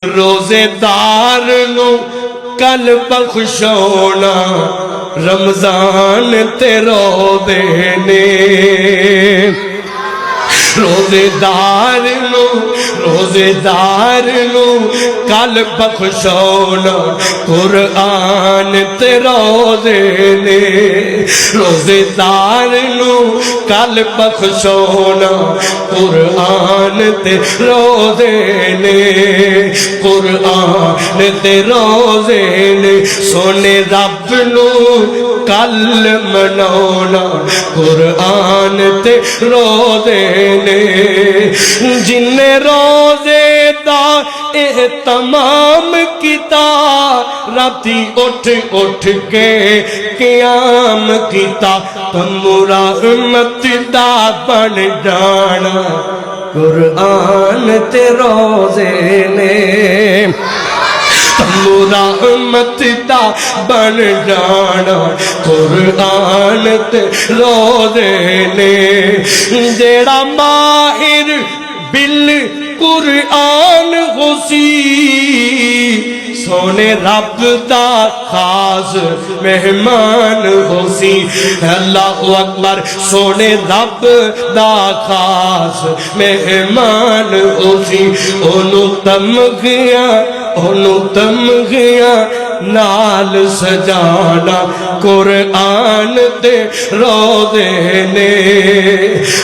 روزے دار نو کل بخشونا رمضان تے روزے نے روزے دار نو کل بخشونا قرآن تے روزے نے روزے دار نو کل بخشونا قرآن تے روزے نے قرآن تے روزے نے سونے رب نو کل مناونا قرآن تے روزے نے جن روزے دا اہتمام کیتا راتی اٹھ اٹھ کے قیام کیتا تمو رحمت دا بن جانا قرآن تے روزے نے تمو رحمت دا بن جانا قرآن تے روزے نے جیڑا ماہر بال قرآن ہوسی سونے رب دا خاص مہمان ہوسی اللہ اکبر سونے رب دا خاص مہمان ہوسی اونو تمغیاں نال سجانا قرآن دے روزے نے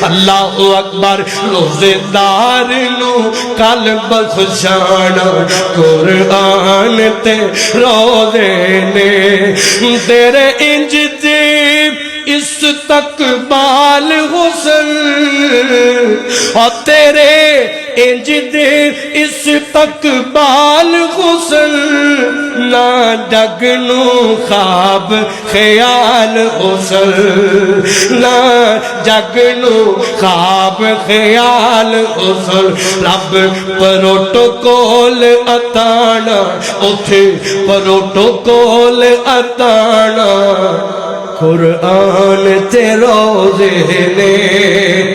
اللہ اکبر روزے دار نو کل بخشانا قرآن تے روزے نے تیرے انج دے استقبال حسن اور تیرے انج دے استقبال حسن نہ جگ نو خواب خیال حسن نہ جگ نو خواب خیال حسن رب پروٹوکول اتانا اتھے پروٹوکول اتانا قرآن تے روزے نے